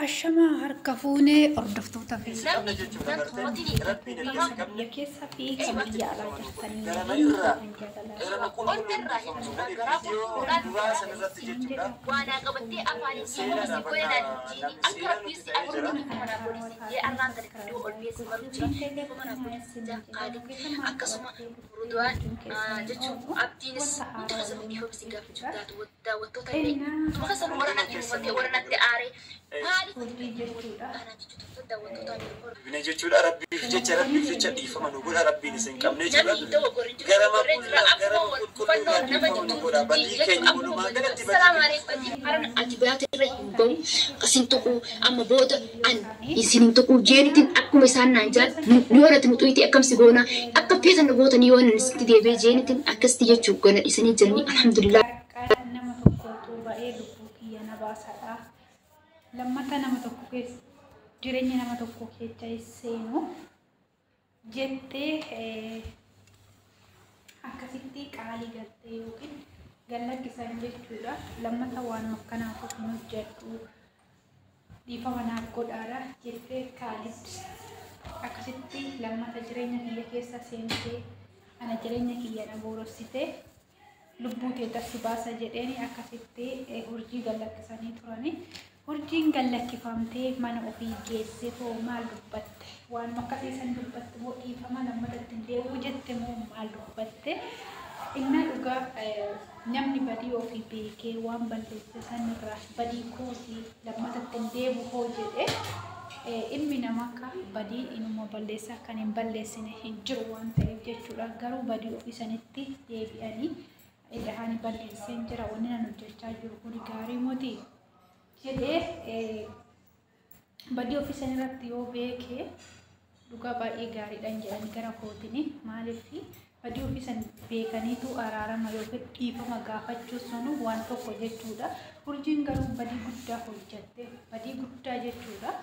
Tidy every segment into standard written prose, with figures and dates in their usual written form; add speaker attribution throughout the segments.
Speaker 1: Ashama harka fuunee hordoftoota fi keessa fi kan biyya alaa jirtanii
Speaker 2: Bina jechuudha rabbii jecha rabbii jecha dhiifama nu godha rabbiin isin qabne jechuudha gara qulqulluu nama godha badii keenya walumaa galatti
Speaker 3: haran ati baate irra hin bahu qasin tuqu amma booda an isin tuqu jeenitin akkuma isaan naan jedhan nu yoonati nu tuyiti akkamsi goona akka feetan goota ni yoona sitti deebee jeenitin akkasti jechuu gona isanii jirni alhamdulillah
Speaker 1: nama tokko ba'ee lubbuu kiyya na baasadha. Lammata nama tokko keessa jireenya nama tokko keessa seenu jettee akkasitti qaalii galtee yookiin gallakkisan jechuudha. Lammata waan akkanaatu hin hojjedhu dhiifama naaf godhaadha jettee qaalitti akkasitti lammata jireenya kiyya keessa seentee ana jireenya kiyya na boorossitee lubbuu teessasi baasa jedheeni akkasitti hurjii gallakkisanii turani. Hurjiin gallakkifamtee mana ofii geesse hoo maal dubbatte? Waan akkasiisan dubbatte moo dhiifama lammatatti deebi'u jette moo maal dubbatte? Inna dhugaa namni badii ofii beekee waan balleesse sanirraa badii koosii lammatatti deebi'u hoo jedhe ilmi namaa akka badii inuma balleessaa kan hin balleessine hin jiru waan ta'eef jechuudha. Garuu badii ofii sanitti deebi'anii ida'anii balleesseen jira wanni nan hojjechaa jiru kuni gaarii mootii jedhee badii ofii sanirratti yoo beekee dhugaa baay'ee gaariidhaan jedhanii gara kootini maaliif badii ofii san beekaniitu araarama yookiin dhiifama gaafachuu sunu waan tokko jechuudha. Hurjiin garuu badii guddaa hojjette badii guddaa jechuudha.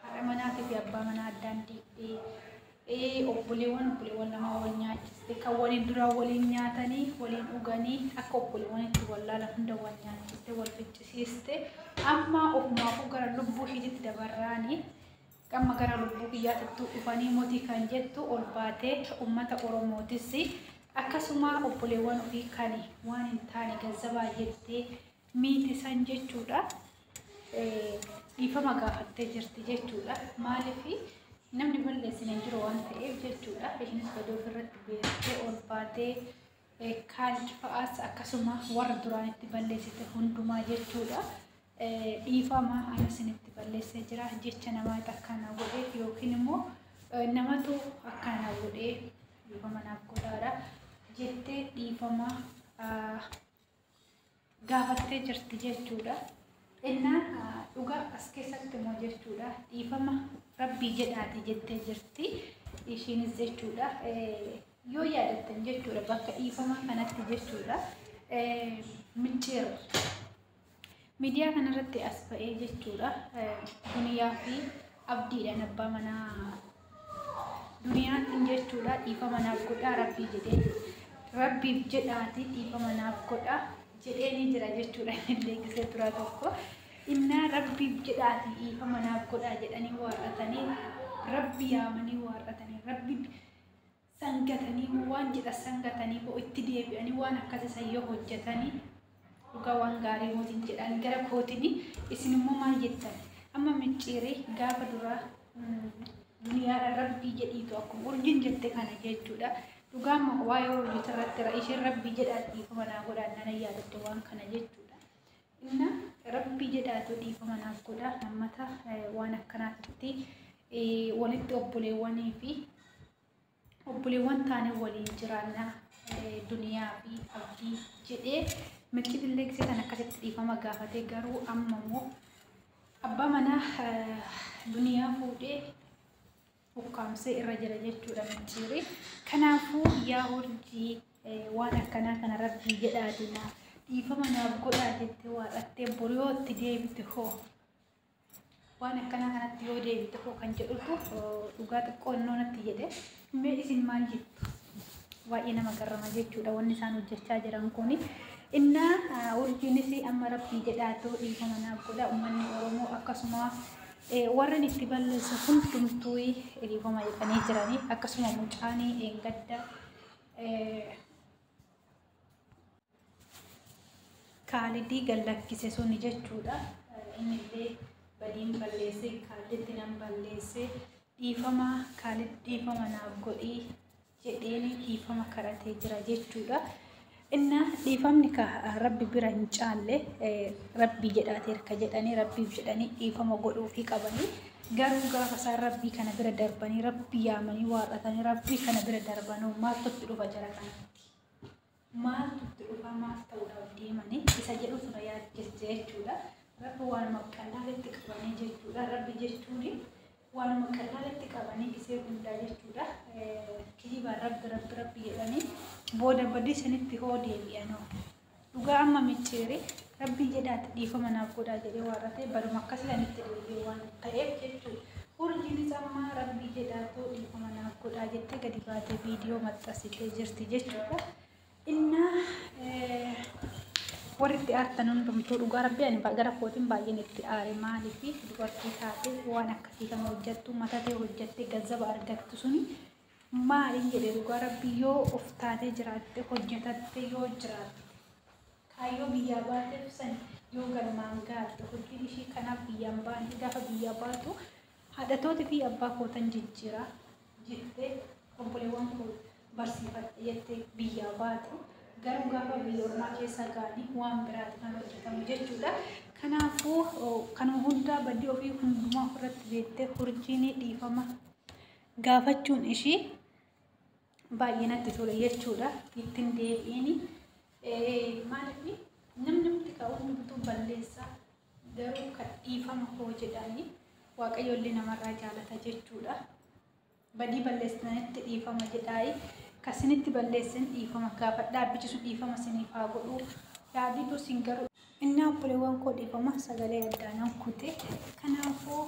Speaker 1: Haadha manaatii fi abbaa manaa addaan dhiibdee obboleewwan lama wal nyaachiste kan waliin duraa waliin nyaatanii waliin dhuganii akka obboleewwan itti wallaala hunda wal nyaachiste wal ficcisiiste amma ofumaafuu gara lubbuu ishiitti dabarraanii amma gara lubbuu kiyyaatti dhufanii mootii kan jettu ol baatee uummata Oromootis akkasuma obboleewwan ofii kan waan hin taane gazzabaa jettee miitisan jechuudha. Dhiifama gaafattee jirti jechuudha. Maaliif namni balleessine hin jiru waan ta'eef jechuudha. Ishinis badii ofirratti beektee ol baatee kaalchi fa'aas akkasuma warra duraan itti balleessite hundumaa jechuudha. Dhiifama anasinitti balleessee jira jecha namaatti akkana godheef yookiin immoo namatu akkana godhee dhiifama naaf godhaadha jettee dhiifama gaafattee jirti jechuudha. Innaan dhugaa as keessatti immoo jechuudha dhiifama rabbii jedhaati jettee jirti ishiinis jechuudha. Yoo yaadattan jechuudha bakka dhiifama kanatti jechuudha micciirra miidiyaa kanarratti as ba'ee jechuudha. Duniyaa fi abdiidhaan abbaa manaa duniyaan jechuudha dhiifama naaf godhaa rabbii jedhee rabbiif jedhaati dhiifama naaf godhaa jedhee ni jira jechuudha. Illee gisee tura tokko inna rabbiif jedhaati dhiifama naaf godhaa jedhanii waarratanii rabbi yaamanii waarratanii rabbi sangatanii waan jedha sangatanii hoo itti deebi'anii waan akkasisan yoo hojjetanii dhugaa waan gaarii mootiin jedhan gara kootini isin immoo maal jettan amma micciiree gaafa duraa duniyaadha rabbii jedhiitu akkuma urjiin jette kana jechuudha. Dhugaa waa'ee urjii irratti isheen rabbii jedhaati dhiifama naaf godhaa nana yaadatte waan kana jechuudha. Inna rabbii jedhaatu dhiifama naaf godhaa nammata waan akkanaatti walitti obboleewwanii fi obboleewwan taane waliin jiraannaa duniyaa fi abdii jedhee milkii kan akkasitti dhiifama gaafatee garuu amma immoo abbaa manaa duniyaa fuudhee ukkaamsee irra jira jechuudha micciirri. Kanaafuu yaa urjii waan akkanaa kana rabbii jedhaatina dhiifama naaf godhaa jettee waaqattee boriyootti deebite hoo waan akkanaa kanatti yoo deebite hoo kan jedhutu dhugaa xiqqoo natti jedhe mee isin maal jettu? Waa'ee nama garrama jechuudha wanni isaan hojjechaa jiran kuni Inna urjiinisi amma rabbii jedhaatoo dhiifama naaf godha uummanni Oromoo akkasuma warreen itti balleessa hundumtuu dhiifama jedhanii jiranii akkasuma mucaanii eengadda Kaalidii gallakkise suni jechuudha. Innillee badiin balleesse Kaaliditti nan balleesse dhiifama Kaalid dhiifama naaf godhii jedheeni dhiifama kadhatee jira jechuudha. Inna dhiifamni ka rabbi bira hin caalle rabbii jedhaatee harka jedhanii rabbiif jedhanii dhiifama godhuufii qabanii garuu gaafa isaan rabbii kana bira darbanii rabbii yaamanii waaqatanii rabbii kana bira darbanuu maaltu itti dhufa jara kanatti maaltu itti dhufa maal ta'uudhaaf deemanii isa jedhu tura yaadjesse jechuudha. Rabbi waan maqallaatti qabanii jechuudha. Rabbi jechuun waan maqallaatti qabanii isee hundaa jechuudha. Kijibaan rabbi jedhanii booda badii sanitti hoo deebi'anoo dhugaa amma micciire rabbii jedhaatti dhiifama naaf godhaa jedhee waarratee baruma akkasitti deebi'ee waan ta'eef jechuudha. Urjiinis amma rabbii jedhaatoo dhiifama naaf godhaa jettee gadi baatee viidiyoo maxxansitee jirti jechuudha. Inna warritti aartan hundumtuu dhugaa rabbii ani gara kootiin baay'een itti aare maaliif dubartii taate waan akkasii kana hojjettu matatee hojjettee gazzaba argattu suni maaliin jedhee dhugaa rabbii yoo of taatee jiraatte hojjetatte yoo jiraatte kaayyoo biyyaa baateef san yoo galmaan gaatte hojiin ishii kanaaf biyyaan baanii gaafa biyyaa baatu haadhatootii fi abbaa kootan jijjiiraa jettee obboleewwan koo barsiifadhe jettee biyyaa baatu garuu gaafa biyya ormaa keessa gaanii waan biraatti kan hojjetamu jechuudha. Kanaafuu kanuma hundaa badii ofii hundumaa ofirratti beektee urjiin dhiifama gaafachuun ishii baay'ee natti tole jechuudha. Ittiin deebi'ini maaliif namni nuti ka'uu hundumtuu balleessaa garuu kan dhiifama hoo jedhanii waaqayyoollee namarraa jaalata jechuudha. Badii balleessanitti dhiifama jedhaayi kasinitti balleessin dhiifama gaafadhaa bichisu dhiifama siniif haa godhuu yaaditu sin garuu inni obboleewwan koo dhiifama sagalee addaanaan kute kanaafuu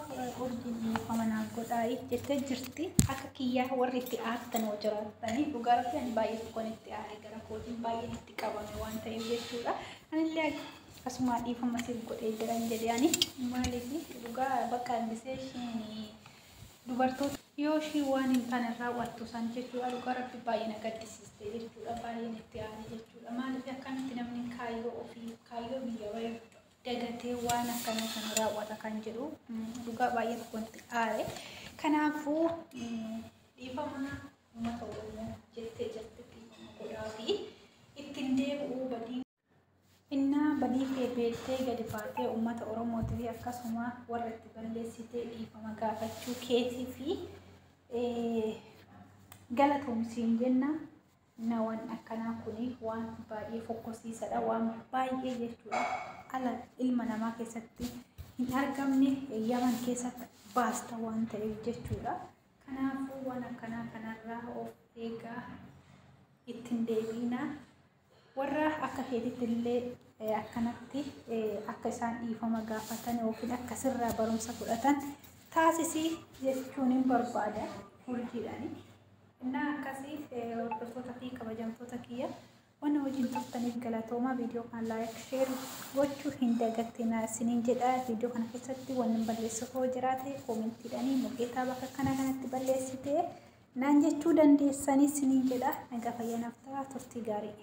Speaker 1: urjiin dhiifama naaf godhaayi jettee jirti akka kiyyaa warri itti aartan hoo jiraattanii dhugaa rabbi ani baay'ee tokkoon itti aare gara kootiin baay'een itti qabame waan ta'eef jechuudha. Anillee akkasuma dhiifama siif godhee jiran jedhee ani maaliif dhugaa bakka hambisee isheen dubartoota yoo ishii waan hin taane raawwattu san jechuudha dhugaa rabbi baay'ee na gaddisiiste jechuudha baay'een itti aare jechuudha. Maaliif akkamitti namni kaayyoo ofii kaayyoo biyya bahee dagatee waan akkana kana raawwata kan jedhu dhugaa baay'ee tokkoon itti aare. Kanaafuu dhiifama uummata Oromoo jettee jirti dhiifama godhaa fi ittiin deebi'uu badii inna badii kee beektee gadi baatee uummata Oromootii fi akkasuma warra itti balleessitee dhiifama gaafachuu keetii fi galatoomsiin jenna. Na waan akkanaa kuni waan baay'ee fokkosiisadha waan baay'ee jechuudha. Ala ilma namaa keessatti hin argamne yaman keessatti baasta waan ta'eef jechuudha. Kanaafuu waan akkanaa kanarraa of eegaa ittiin deebiina. Warra akka keetitti illee akkanatti akka isaan dhiifama gaafatan yookiin akka sirraa barumsa fudhatan taasisii jechuun hin barbaada urjiidhaani. Inna akkasii hordoftoota fi kabajamtoota kiyya waan wajjin turtaniif galatoomaa. Viidiyoo kana laayik sheer gochuu hin dagatinaa isiniin jedha. Viidiyoo kana keessatti waan balleessuuf hoo jiraate koomentiidhaanii mukeetaa bakka kanatti balleessitee naan jechuu dandeessanii isiniin jedha. Nagaa fayyanaaf ta'a turtii gaarii.